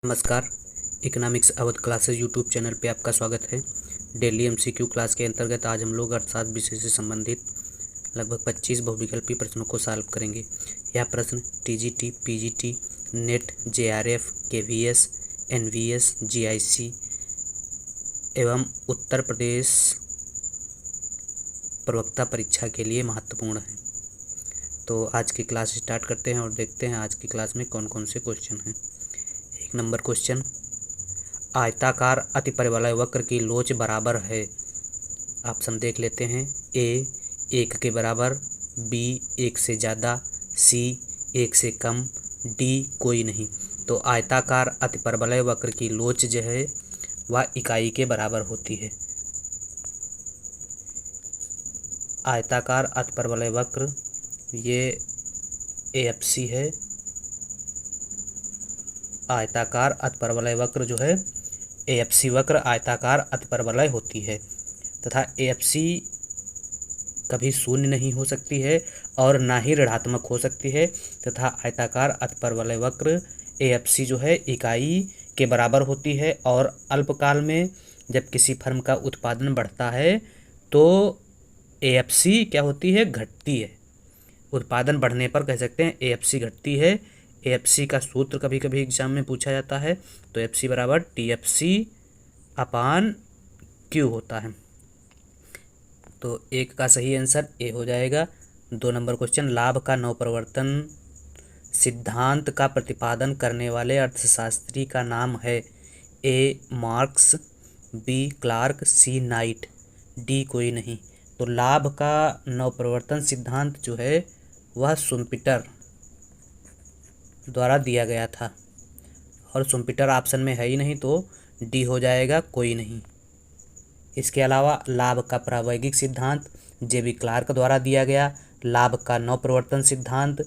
नमस्कार। Economics Awadh classes YouTube channel पे आपका स्वागत है। डेली एमसीक्यू क्लास के अंतर्गत आज हम लोग अर्थशास्त्र विषय से संबंधित लगभग 25 बहुविकल्पीय प्रश्नों को सॉल्व करेंगे। यह प्रश्न TGT, PGT, NET, JRF, KVS, NVS, GIC एवं उत्तर प्रदेश प्रवक्ता परीक्षा के लिए महत्वपूर्ण है। तो आज की क्लास स्टार्ट करते हैं और देखते हैं आज की क्लास में कौन कौन से क्वेश्चन हैं। एक नंबर क्वेश्चन, आयताकार अतिपरिवलय वक्र की लोच बराबर है। ऑप्शन देख लेते हैं। ए 1 के बराबर, बी 1 से ज़्यादा, सी 1 से कम, डी कोई नहीं। तो आयताकार अतिपरिवलय वक्र की लोच जो है वह इकाई के बराबर होती है। आयताकार अतिपरिवलय वक्र ये एएफसी है। आयताकार अतिपरिवलय वक्र जो है एएफसी वक्र आयताकार अतिपरिवलय होती है तथा एएफसी कभी शून्य नहीं हो सकती है और ना ही ऋणात्मक हो सकती है तथा आयताकार अतिपरिवलय वक्र एएफसी जो है इकाई के बराबर होती है। और अल्पकाल में जब किसी फर्म का उत्पादन बढ़ता है तो एएफसी क्या होती है, घटती है। उत्पादन बढ़ने पर कह सकते हैं एएफसी घटती है। एएफसी का सूत्र कभी कभी एग्जाम में पूछा जाता है, तो एफसी बराबर टीएफसी अपान क्यू होता है। तो एक का सही आंसर ए हो जाएगा। 2 नंबर क्वेश्चन, लाभ का नवप्रवर्तन सिद्धांत का प्रतिपादन करने वाले अर्थशास्त्री का नाम है। ए मार्क्स, बी क्लार्क, सी नाइट, डी कोई नहीं। तो लाभ का नवप्रवर्तन सिद्धांत जो है वह शुम्पीटर द्वारा दिया गया था और शुम्पीटर ऑप्शन में है ही नहीं, तो डी हो जाएगा, कोई नहीं। इसके अलावा लाभ का प्रावैगिक सिद्धांत जेबी क्लार्क द्वारा दिया गया। लाभ का नवप्रवर्तन सिद्धांत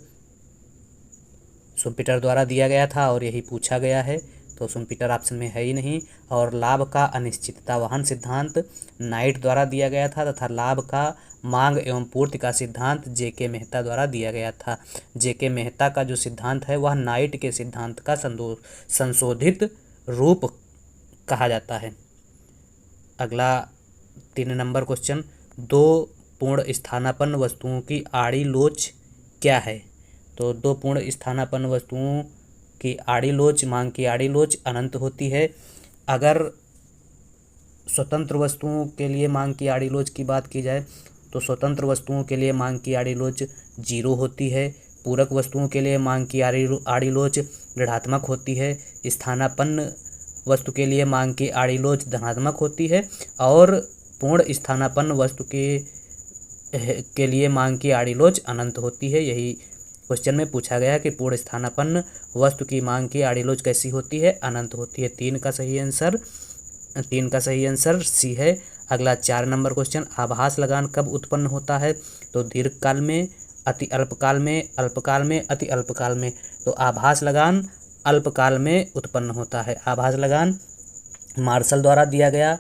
शुम्पीटर द्वारा दिया गया था और यही पूछा गया है, तो शुम्पीटर ऑप्शन में है ही नहीं। और लाभ का अनिश्चितता वहन सिद्धांत नाइट द्वारा दिया गया था तथा लाभ का मांग एवं पूर्ति का सिद्धांत जेके मेहता द्वारा दिया गया था। जेके मेहता का जो सिद्धांत है वह नाइट के सिद्धांत का संशोधित रूप कहा जाता है। अगला 3 नंबर क्वेश्चन, 2 पूर्ण स्थानापन्न वस्तुओं की आड़ी लोच क्या है। तो 2 पूर्ण स्थानापन्न वस्तुओं की आड़ी लोच, मांग की आड़ी लोच अनंत होती है। अगर स्वतंत्र वस्तुओं के लिए मांग की आड़ी लोच की बात की जाए तो स्वतंत्र वस्तुओं के लिए मांग की आड़ी लोच 0 होती है। पूरक वस्तुओं के लिए मांग की आड़ी लोच ऋणात्मक होती है। स्थानापन्न वस्तु के लिए मांग की आड़ी लोच धनात्मक होती है और पूर्ण स्थानापन्न वस्तु के लिए मांग की आड़ी लोच अनंत होती है। यही क्वेश्चन में पूछा गया कि पूर्ण स्थानापन्न वस्तु की मांग की आड़ी लोच कैसी होती है, अनंत होती है। 3 का सही आंसर सी है। अगला 4 नंबर क्वेश्चन, आभास लगान कब उत्पन्न होता है। तो दीर्घकाल में, अति अल्पकाल में, अल्पकाल में, अति अल्पकाल में। तो आभास लगान अल्पकाल में उत्पन्न होता है। आभास लगान मार्शल द्वारा दिया गया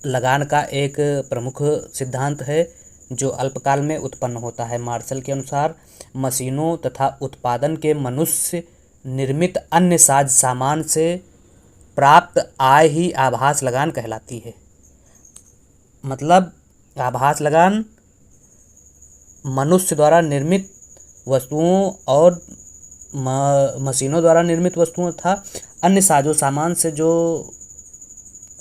लगान का एक प्रमुख सिद्धांत है जो अल्पकाल में उत्पन्न होता है। मार्शल के अनुसार मशीनों तथा उत्पादन के मनुष्य निर्मित अन्य साज सामान से प्राप्त आय ही आभास लगान कहलाती है। मतलब आभास लगान मनुष्य द्वारा निर्मित वस्तुओं और मशीनों द्वारा निर्मित वस्तुओं तथा अन्य साजो सामान से जो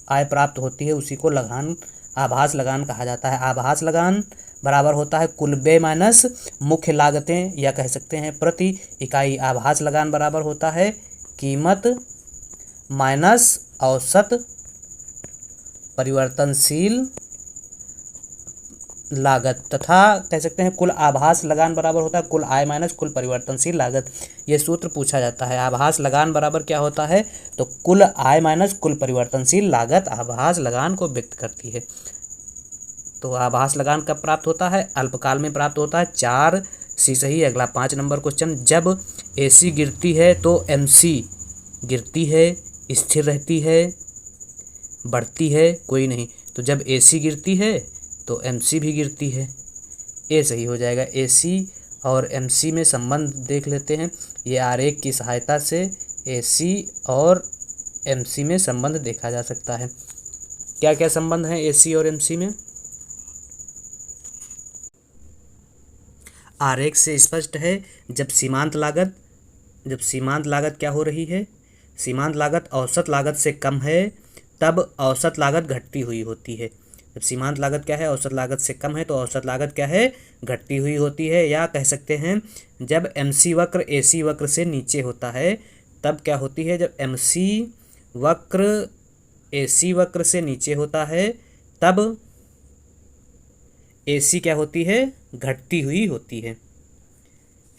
आय प्राप्त होती है उसी को लगान, आभास लगान कहा जाता है। आभास लगान बराबर होता है कुल व्यय माइनस मुख्य लागतें, या कह सकते हैं प्रति इकाई। आभास लगान बराबर होता है कीमत माइनस औसत परिवर्तनशील लागत, तथा कह सकते हैं कुल आभास लगान बराबर होता है कुल आय माइनस कुल परिवर्तनशील लागत। ये सूत्र पूछा जाता है। आभास लगान बराबर क्या होता है, तो कुल आय माइनस कुल परिवर्तनशील लागत आभास लगान को व्यक्त करती है। तो आभास लगान कब प्राप्त होता है, अल्पकाल में प्राप्त होता है। 4 सी सही। अगला 5 नंबर क्वेश्चन, जब एसी गिरती है तो एमसी गिरती है, स्थिर रहती है, बढ़ती है, कोई नहीं। तो जब एसी गिरती है तो एमसी भी गिरती है। ए सही हो जाएगा। एसी और एमसी में संबंध देख लेते हैं। ये आरेख की सहायता से एसी और एमसी में संबंध देखा जा सकता है। क्या क्या संबंध हैं एसी और एमसी में? आरेख से स्पष्ट है। जब सीमांत लागत क्या हो रही है? सीमांत लागत औसत लागत से कम है, तब औसत लागत घटती हुई होती है। जब सीमांत लागत क्या है? औसत लागत से कम है, तो औसत लागत क्या है? घटती हुई होती है। या कह सकते हैं जब एमसी वक्र एसी वक्र से नीचे होता है तब क्या होती है? जब एमसी वक्र एसी वक्र से नीचे होता है तब एसी क्या होती है? घटती हुई होती है।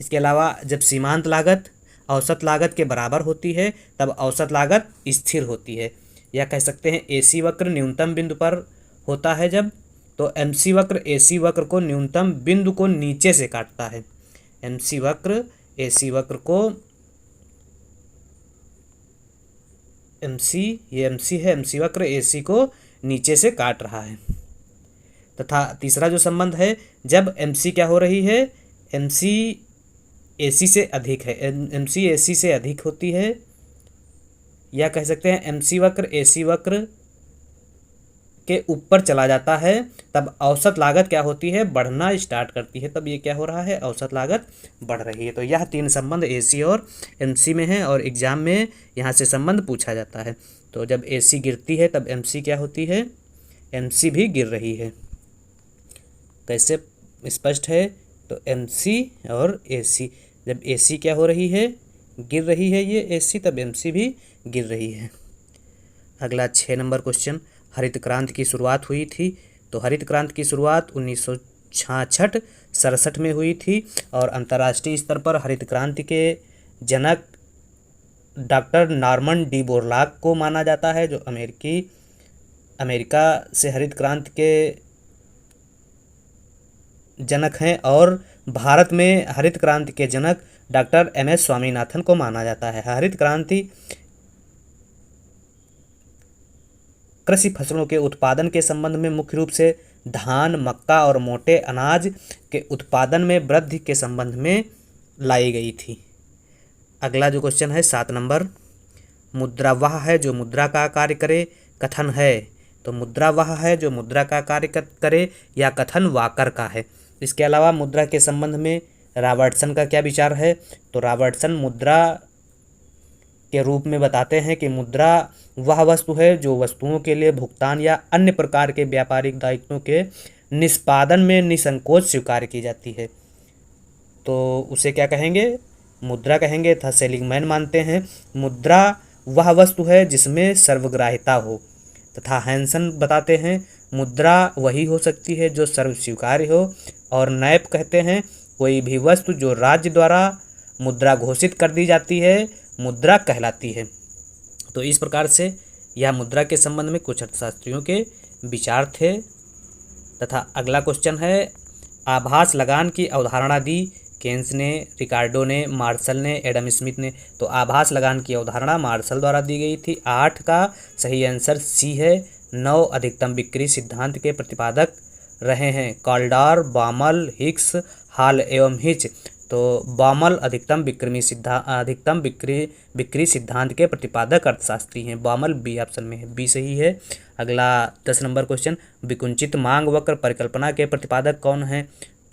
इसके अलावा जब सीमांत लागत औसत लागत के बराबर होती है तब औसत लागत स्थिर होती है। या कह सकते हैं एसी वक्र न्यूनतम बिंदु पर होता है जब, तो एमसी वक्र एसी वक्र को न्यूनतम बिंदु को नीचे से काटता है। एमसी वक्र एसी वक्र को ये एमसी है, एमसी वक्र एसी को नीचे से काट रहा है। तथा तीसरा जो संबंध है, जब एमसी क्या हो रही है? एमसी एसी से अधिक है, एमसी एसी से अधिक होती है। या कह सकते हैं एमसी वक्र एसी वक्र के ऊपर चला जाता है तब औसत लागत क्या होती है? बढ़ना स्टार्ट करती है। तब ये क्या हो रहा है? औसत लागत बढ़ रही है। तो यह तीन संबंध एसी और एमसी में है और एग्जाम में यहाँ से संबंध पूछा जाता है। तो जब एसी गिरती है तब एमसी क्या होती है? एमसी भी गिर रही है। कैसे स्पष्ट है? तो एमसी और एसी, जब एसी क्या हो रही है? गिर रही है ये एसी, तब एमसी भी गिर रही है। अगला 6 नंबर क्वेश्चन, हरित क्रांति की शुरुआत हुई थी। तो हरित क्रांति की शुरुआत 1966 में हुई थी और अंतर्राष्ट्रीय स्तर पर हरित क्रांति के जनक डॉक्टर नॉर्मन डी बोरलॉग को माना जाता है, जो अमेरिका से हरित क्रांति के जनक हैं। और भारत में हरित क्रांति के जनक डॉक्टर एम.एस. स्वामीनाथन को माना जाता है। हरित क्रांति कृषि फसलों के उत्पादन के संबंध में मुख्य रूप से धान, मक्का और मोटे अनाज के उत्पादन में वृद्धि के संबंध में लाई गई थी। अगला जो क्वेश्चन है 7 नंबर, मुद्रा वह है जो मुद्रा का कार्य करे, कथन है। तो मुद्रा वह है जो मुद्रा का कार्य करे या कथन वाकर का है। इसके अलावा मुद्रा के संबंध में रॉबर्टसन का क्या विचार है? तो रॉबर्टसन मुद्रा के रूप में बताते हैं कि मुद्रा वह वस्तु है जो वस्तुओं के लिए भुगतान या अन्य प्रकार के व्यापारिक दायित्वों के निष्पादन में निसंकोच स्वीकार की जाती है। तो उसे क्या कहेंगे? मुद्रा कहेंगे। तथा सेलिगमैन मानते हैं मुद्रा वह वस्तु है जिसमें सर्वग्राह्यता हो। तथा हैंसन बताते हैं मुद्रा वही हो सकती है जो सर्व स्वीकार्य हो। और नैप कहते हैं कोई भी वस्तु जो राज्य द्वारा मुद्रा घोषित कर दी जाती है मुद्रा कहलाती है। तो इस प्रकार से यह मुद्रा के संबंध में कुछ अर्थशास्त्रियों के विचार थे। तथा अगला क्वेश्चन है, आभास लगान की अवधारणा दी केन्स ने, रिकार्डो ने, मार्शल ने, एडम स्मिथ ने। तो आभास लगान की अवधारणा मार्शल द्वारा दी गई थी। 8 का सही आंसर सी है। 9 अधिकतम बिक्री सिद्धांत के प्रतिपादक रहे हैं कॉल्डार, बामल, हिक्स, हॉल एवं हिच। तो बामल अधिकतम बिक्री सिद्धांत के प्रतिपादक अर्थशास्त्री हैं। बामल बी ऑप्शन में है, बी सही है। अगला 10 नंबर क्वेश्चन, विकुंचित मांग वक्र परिकल्पना के प्रतिपादक कौन हैं?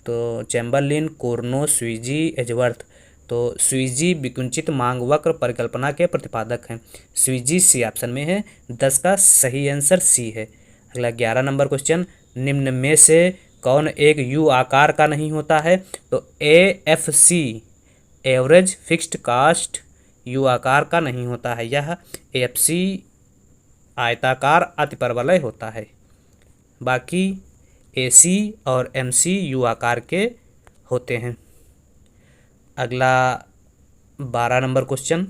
तो चैम्बरलिन, कोर्नो, स्वीजी, एजवर्थ। तो स्वीजी विकुंचित मांग वक्र परिकल्पना के प्रतिपादक हैं। स्वीजी सी ऑप्शन में है। 10 का सही आंसर सी है। अगला 11 नंबर क्वेश्चन, निम्न में से कौन एक यू आकार का नहीं होता है? तो AFC average fixed cost U आकार का नहीं होता है। यह AFC आयताकार अतिपरवलय होता है। बाकी AC और MC यू आकार के होते हैं। अगला 12 नंबर क्वेश्चन,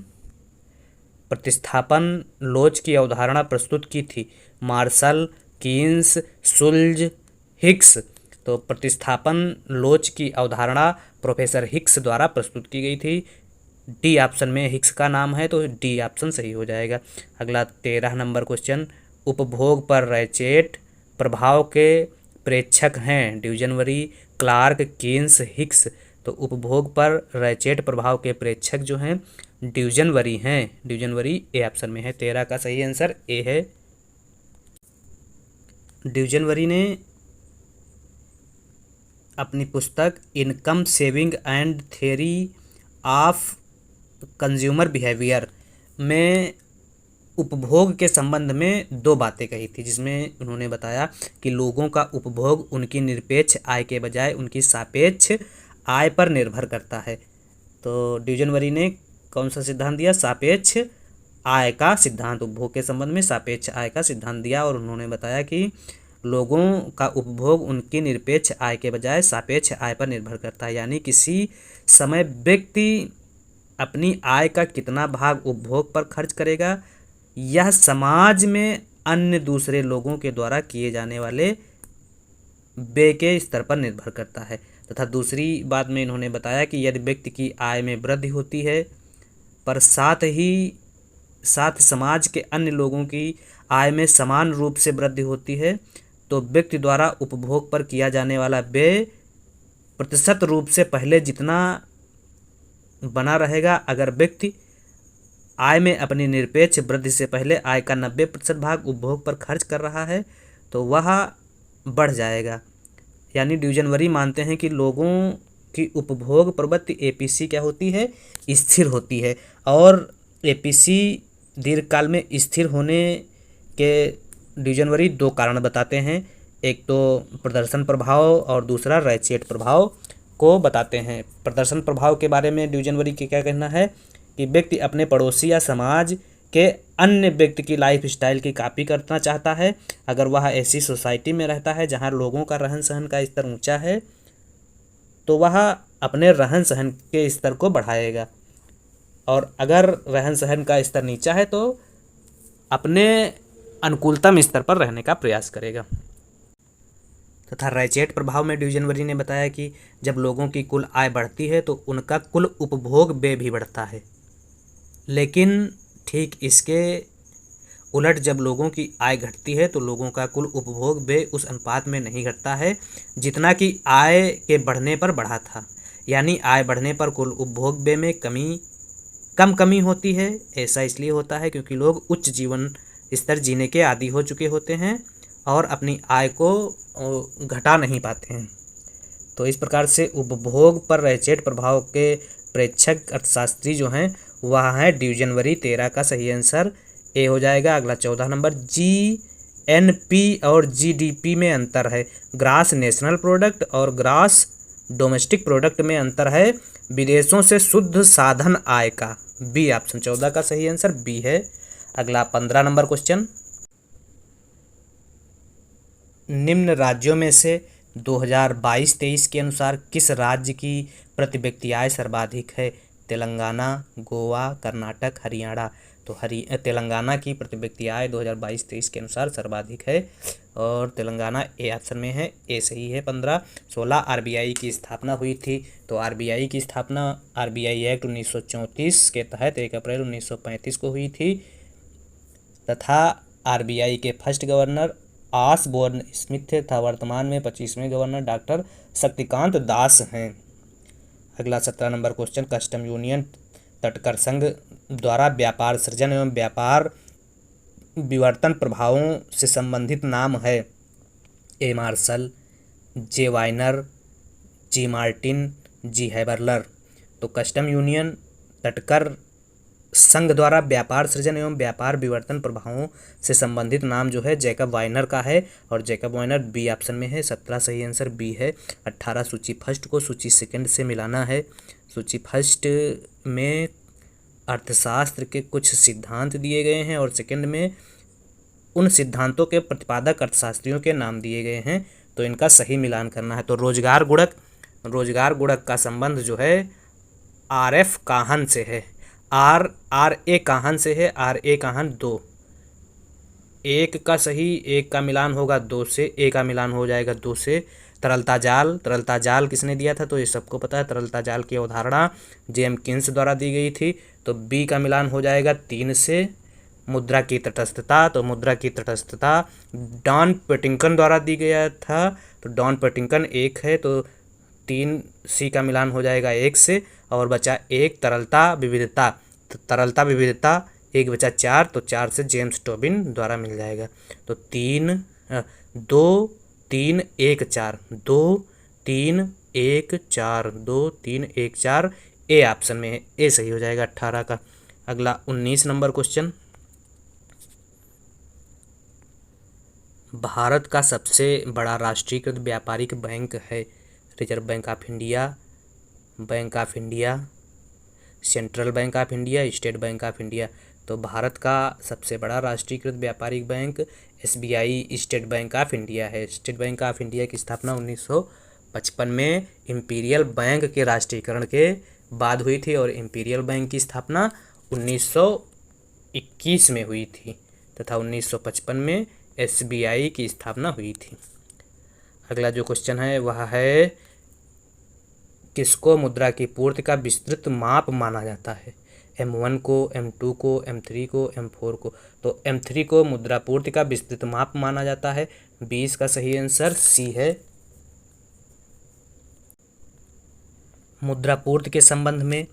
प्रतिस्थापन लोच की अवधारणा प्रस्तुत की थी मार्शल, कीन्स, सुल्ज, हिक्स। तो प्रतिस्थापन लोच की अवधारणा प्रोफेसर हिक्स द्वारा प्रस्तुत की गई थी। डी ऑप्शन में हिक्स का नाम है, तो डी ऑप्शन सही हो जाएगा। अगला 13 नंबर क्वेश्चन, उपभोग पर रैचेट प्रभाव के प्रेक्षक हैं ड्यूजनवरी, क्लार्क, कीन्स, हिक्स। तो उपभोग पर रैचेट प्रभाव के प्रेक्षक जो हैं ड्यूजनबरी हैं। ड्यूजनबरी ए ऑप्शन में है। 13 का सही आंसर ए है। ड्यूजनबरी ने अपनी पुस्तक income saving and theory of consumer behaviour में उपभोग के संबंध में 2 बातें कही थी, जिसमें उन्होंने बताया कि लोगों का उपभोग उनकी निरपेक्ष आय के बजाय उनकी सापेक्ष आय पर निर्भर करता है। तो ड्यूजनबरी ने कौन सा सिद्धांत दिया? सापेक्ष आय का सिद्धांत। उपभोग के संबंध में सापेक्ष आय का सिद्धांत दिया और उन्होंने बताया कि लोगों का उपभोग उनकी निरपेक्ष आय के बजाय सापेक्ष आय पर निर्भर करता है, यानी किसी समय व्यक्ति अपनी आय का कितना भाग उपभोग पर खर्च करेगा यह समाज में अन्य दूसरे लोगों के द्वारा किए जाने वाले व्यय के स्तर पर निर्भर करता है। तथा दूसरी बात में इन्होंने बताया कि यदि व्यक्ति की आय में वृद्धि होती है पर साथ समाज के अन्य लोगों की आय में समान रूप से वृद्धि होती है तो व्यक्ति द्वारा उपभोग पर किया जाने वाला व्यय प्रतिशत रूप से पहले जितना बना रहेगा। अगर व्यक्ति आय में अपनी निरपेक्ष वृद्धि से पहले आय का 90% भाग उपभोग पर खर्च कर रहा है तो वह बढ़ जाएगा। यानी ड्यूजनबरी मानते हैं कि लोगों की उपभोग प्रवृत्ति एपीसी क्या होती है? स्थिर होती है। और एपीसी दीर्घकाल में स्थिर होने के ड्यूजनबरी 2 कारण बताते हैं। एक तो प्रदर्शन प्रभाव और दूसरा रैचेट प्रभाव को बताते हैं। प्रदर्शन प्रभाव के बारे में ड्यूजनबरी के क्या कहना है कि व्यक्ति अपने पड़ोसी या समाज के अन्य व्यक्ति की लाइफ स्टाइल की कॉपी करना चाहता है। अगर वह ऐसी सोसाइटी में रहता है जहां लोगों का रहन सहन का स्तर ऊंचा है तो वह अपने रहन सहन के स्तर को बढ़ाएगा, और अगर रहन सहन का स्तर नीचा है तो अपने अनुकूलतम स्तर पर रहने का प्रयास करेगा। तथा रैचेट प्रभाव में ड्यूजनबरी ने बताया कि जब लोगों की कुल आय बढ़ती है तो उनका कुल उपभोग व्यय भी बढ़ता है, लेकिन ठीक इसके उलट जब लोगों की आय घटती है तो लोगों का कुल उपभोग व्यय उस अनुपात में नहीं घटता है जितना कि आय के बढ़ने पर बढ़ा था। यानी आय बढ़ने पर कुल उपभोग व्यय में कम कमी होती है। ऐसा इसलिए होता है क्योंकि लोग उच्च जीवन स्तर जीने के आदी हो चुके होते हैं और अपनी आय को घटा नहीं पाते हैं। तो इस प्रकार से उपभोग पर रैचेट प्रभाव के प्रेक्षक अर्थशास्त्री जो हैं वह है ड्यूजनबरी। 13 का सही आंसर ए हो जाएगा। अगला 14 नंबर, जीएनपी और जीडीपी में अंतर है। ग्रास नेशनल प्रोडक्ट और ग्रास डोमेस्टिक प्रोडक्ट में अंतर है विदेशों से शुद्ध साधन आय का। बी ऑप्शन 14 का सही आंसर बी है। अगला 15 नंबर क्वेश्चन, निम्न राज्यों में से 2022-23 के अनुसार किस राज्य की प्रति व्यक्ति आय सर्वाधिक है? तेलंगाना, गोवा, कर्नाटक, हरियाणा। तो तेलंगाना की प्रति व्यक्ति आय 2022-23 के अनुसार सर्वाधिक है और तेलंगाना ए ऑप्शन में है। ए सही है। 15 16 आरबीआई की स्थापना हुई थी। तो आरबीआई की स्थापना आरबीआई एक्ट 1934 के तहत 1 अप्रैल 1935 को हुई थी तथा आरबीआई के फर्स्ट गवर्नर ऑसबोर्न स्मिथ थे तथा वर्तमान में 25वें गवर्नर डॉक्टर शक्तिकांत दास हैं। अगला 17 number question, custom union Tatkar संघ द्वारा व्यापार सृजन एवं व्यापार विवर्तन प्रभावों से संबंधित नाम है। ए मार्शल, जे वाइनर, जी मार्टिन, जी हैबरलर। तो कस्टम यूनियन तटकर संघ द्वारा व्यापार सृजन एवं व्यापार विवर्तन प्रभावों से संबंधित नाम जो है जैकब वाइनर का है और जैकब वाइनर बी ऑप्शन में है। 17 सही आंसर बी है। 18 सूची फर्स्ट को सूची सेकंड से मिलाना है। सूची फर्स्ट में अर्थशास्त्र के कुछ सिद्धांत दिए गए हैं और सेकंड में उन सिद्धांतों के प्रतिपादक अर्थशास्त्रियों के नाम दिए गए हैं, तो इनका सही मिलान करना है। तो रोजगार गुणक का संबंध जो है आर एफ काहन से है, आर ए काहन से है। आर ए काहन 2, एक का सही एक का मिलान होगा 2 से, ए का मिलान हो जाएगा 2 से। तरलता जाल किसने दिया था? तो ये सबको पता है। तरलता जाल की अवधारणा जेम किन्स द्वारा दी गई थी। तो बी का मिलान हो जाएगा 3 से। मुद्रा की तटस्थता, तो मुद्रा की तटस्थता डॉन पेटिंकन द्वारा दी गया था, तो डॉन पेटिंकन 1 है। तो 3 C का मिलान हो जाएगा 1 से, और बचा 1 तरलता विविधता। तो तरलता विविधता 1 बचा 4, तो 4 से जेम्स टोबिन द्वारा मिल जाएगा। तो 2 3 1 4, 2 3 1 4, 2 3 1 4, ए ऑप्शन में है, ए सही हो जाएगा 18 का। अगला 19 नंबर क्वेश्चन, भारत का सबसे बड़ा राष्ट्रीयकृत व्यापारिक बैंक है? Reserve bank of India, bank of India, central bank of India, state bank of India. तो भारत का सबसे बड़ा राष्ट्रीयकृत व्यापारिक bank SBI state bank of India है। स्टेट बैंक ऑफ इंडिया की स्थापना 1955 में इंपीरियल बैंक के राष्ट्रीयकरण के बाद हुई थी, और इंपीरियल बैंक की स्थापना 1921 में हुई थी तथा 1955 में SBI की स्थापना हुई थी। अगला जो क्वेश्चन है वह है, किसको मुद्रा की पूर्ति का विस्तृत माप माना जाता है? M1 को, M2 को, M3 को, M4 को। तो M3 को मुद्रा पूर्ति का विस्तृत माप माना जाता है। 20 का सही आंसर C है। मुद्रा पूर्ति के संबंध में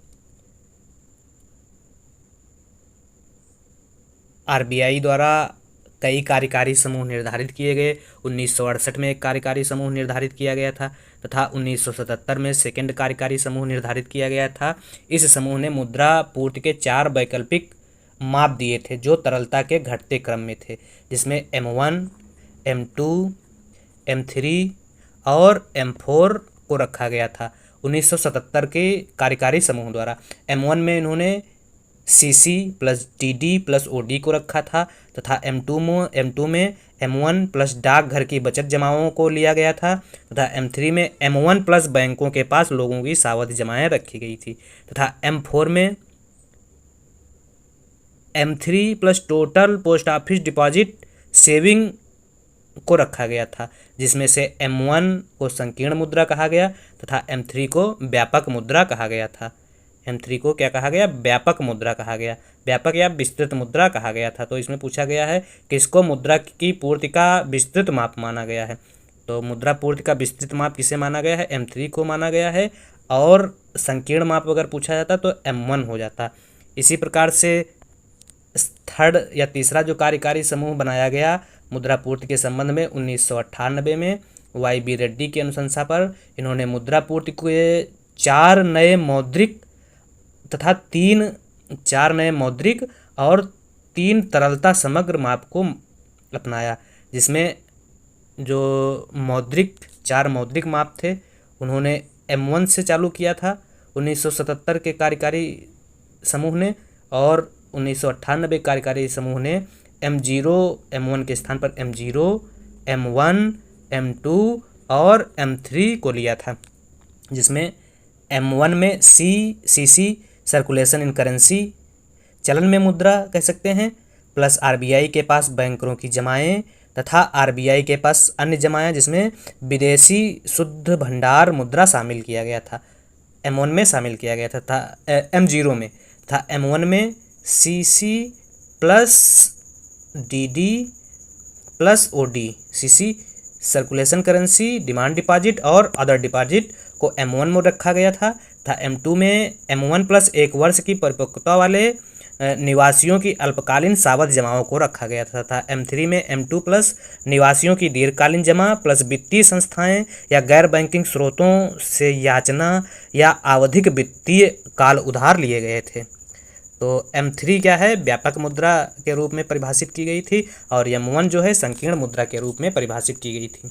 RBI द्वारा कई कार्यकारी समूह निर्धारित किए गए। 1968 में एक कार्यकारी समूह निर्धारित किया गया था तथा 1977 में सेकंड कार्यकारी समूह निर्धारित किया गया था। इस समूह ने मुद्रा पूर्ति के 4 वैकल्पिक माप दिए थे जो तरलता के घटते क्रम में थे, जिसमें M1, M2, M3 और M4 को रखा गया था 1977 के कार्यकारी समूह द्वारा। M1 में इन्होंने CC plus DD plus OD को रखा था तथा M2 में M1 प्लस डाकघर की बचत जमाओं को लिया गया था तथा M3 में M1 प्लस बैंकों के पास लोगों की सावधि जमाएं रखी गई थी तथा M4 में M3 plus total post office deposit saving को रखा गया था, जिसमें से M1 को संकीर्ण मुद्रा कहा गया तथा M3 को व्यापक मुद्रा कहा गया था। M3 को क्या कहा गया? व्यापक मुद्रा कहा गया, व्यापक या विस्तृत मुद्रा कहा गया था। तो इसमें पूछा गया है किसको मुद्रा की पूर्ति का विस्तृत माप माना गया है? तो मुद्रा पूर्ति का विस्तृत माप किसे माना गया है? M3 को माना गया है, और संकीर्ण माप अगर पूछा जाता तो M1 हो जाता। इसी प्रकार से थर्ड या तीसरा जो कार्यकारी समूह बनाया गया मुद्रा पूर्ति के संबंध में 1998 में YB रेड्डी की अनुशंसा पर, इन्होंने मुद्रा पूर्ति के 4 नए मौद्रिक तथा 4 नए मौद्रिक और 3 तरलता समग्र माप को अपनाया, जिसमें जो 4 मौद्रिक माप थे उन्होंने M1 से चालू किया था 1977 के कार्यकारी समूह ने, और 1998 कार्यकारी समूह ने M1 के स्थान पर M0, M1, M2 और M3 को लिया था, जिसमें M1 में CC सर्कुलेशन इन करेंसी, चलन में मुद्रा कह सकते हैं, प्लस RBI के पास बैंकरों की जमाएं तथा RBI के पास अन्य जमाएं जिसमें विदेशी शुद्ध भंडार मुद्रा शामिल किया गया था, M1 में शामिल किया गया था M0 में था। M1 में CC plus DD plus OD, CC circulation currency, demand deposit और अदर डिपॉजिट को M1 में रखा गया था M2 में M1 प्लस 1 वर्ष की परिपक्वता वाले निवासियों की अल्पकालीन सावधि जमाओं को रखा गया था M3 में M2 प्लस निवासियों की दीर्घकालीन जमा प्लस वित्तीय संस्थाएं या गैर बैंकिंग स्रोतों से याचना या आवधिक वित्तीय काल उधार लिए गए थे। तो M3 क्या है? व्यापक मुद्रा के रूप में परिभाषित की गई थी, और M1 जो है संकीर्ण मुद्रा के रूप में परिभाषित की गई थी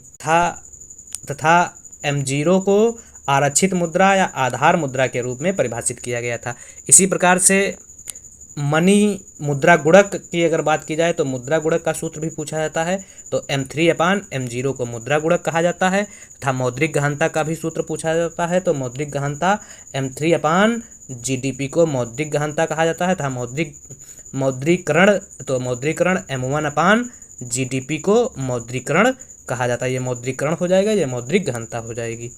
तथा M0 को आरक्षित मुद्रा या आधार मुद्रा के रूप में परिभाषित किया गया था। इसी प्रकार से मनी मुद्रा गुणक की अगर बात की जाए तो मुद्रा गुणक का सूत्र भी पूछा जाता है, तो M3/M0 को मुद्रा गुणक कहा जाता है तथा मौद्रिक गहनता का भी सूत्र पूछा जाता है, तो मौद्रिक गहनता M3/GDP को मौद्रिक गहनता कहा जाता है तथा मौद्रीकरण M1/GDP को मौद्रीकरण कहा जाता है। ये मौद्रीकरण हो जाएगा, ये मौद्रिक गहनता हो जाएगी।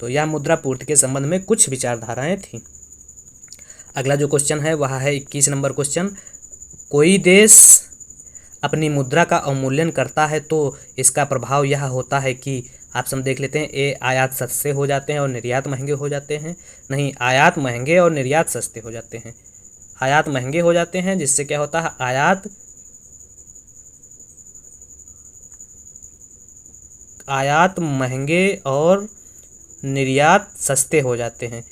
तो यह मुद्रा पूर्ति के संबंध में कुछ विचारधाराएं थी। अगला जो क्वेश्चन है वह है 21 नंबर क्वेश्चन, कोई देश अपनी मुद्रा का अवमूल्यन करता है तो इसका प्रभाव यह होता है कि ऑप्शन देख लेते हैं। ए, आयात सस्ते हो जाते हैं और निर्यात महंगे हो जाते हैं। नहीं, आयात महंगे और निर्यात सस्ते हो जाते हैं। आयात महंगे हो जाते हैं जिससे क्या होता है, आयात महंगे और निर्यात सस्ते हो जाते हैं।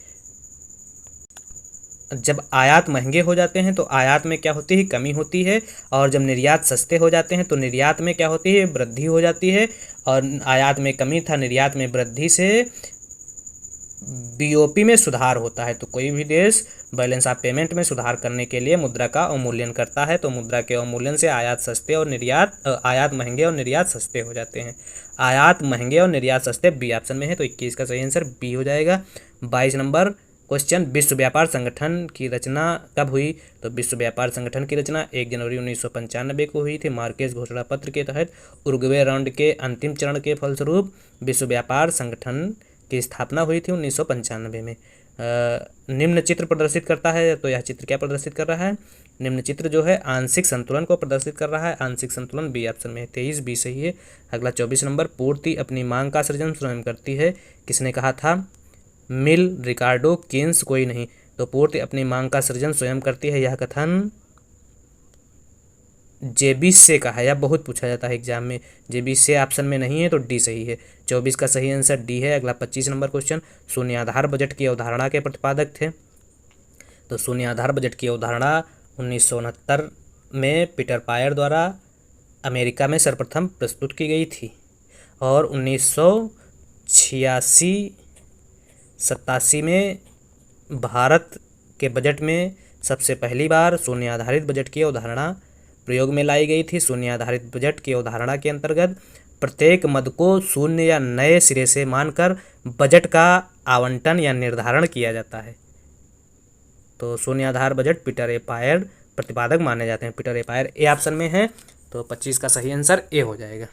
जब आयात महंगे हो जाते हैं तो आयात में क्या होती है, कमी होती है, और जब निर्यात सस्ते हो जाते हैं तो निर्यात में क्या होती है, वृद्धि हो जाती है। और आयात में कमी था, निर्यात में वृद्धि से बीओपी में सुधार होता है। तो कोई भी देश बैलेंस ऑफ पेमेंट में सुधार करने के लिए मुद्रा का अवमूल्यन करता है। तो मुद्रा के अवमूल्यन से आयात महंगे और निर्यात सस्ते हो जाते हैं। आयात महंगे और निर्यात सस्ते बी ऑप्शन में है, तो 21 का सही आंसर बी हो जाएगा। 22 नंबर क्वेश्चन, विश्व व्यापार संगठन की रचना कब हुई? तो विश्व व्यापार संगठन की रचना 1 जनवरी 1995 को हुई थी। मार्केस घोषणा पत्र के तहत उरुग्वे राउंड के अंतिम चरण के फलस्वरूप विश्व व्यापार संगठन की स्थापना हुई थी 1995 में। निम्न चित्र प्रदर्शित करता है, तो यह चित्र क्या प्रदर्शित कर रहा है? निम्न चित्र जो है आंशिक संतुलन को प्रदर्शित कर रहा है। आंशिक संतुलन बी ऑप्शन में है, 23 बी सही है। अगला 24 नंबर, पूर्ति अपनी मांग का सृजन स्वयं करती है, किसने कहा था? मिल, रिकार्डो, केन्स, कोई नहीं। तो पूर्ति अपनी मांग का सृजन स्वयं करती है, यह कथन जेबी से का है, या बहुत पूछा जाता है एग्जाम में। जेबी से ऑप्शन में नहीं है, तो डी सही है। 24 का सही आंसर डी है। अगला 25 नंबर क्वेश्चन, शून्याधार बजट की अवधारणा के प्रतिपादक थे? तो शून्याधार बजट की अवधारणा 1969 में पीटर पायर द्वारा अमेरिका में सर्वप्रथम प्रस्तुत की गई थी, और 1986-87 में भारत के बजट में सबसे पहली बार शून्य आधारित बजट की अवधारणा प्रयोग में लाई गई थी। शून्य आधारित बजट की अवधारणा के अंतर्गत प्रत्येक मद को शून्य या नए सिरे से मानकर बजट का आवंटन या निर्धारण किया जाता है। तो शून्य आधार बजट पीटर ए पायर प्रतिपादक माने जाते हैं। Peter A Pyhrr A option में है, तो 25 का सही आंसर ए हो जाएगा।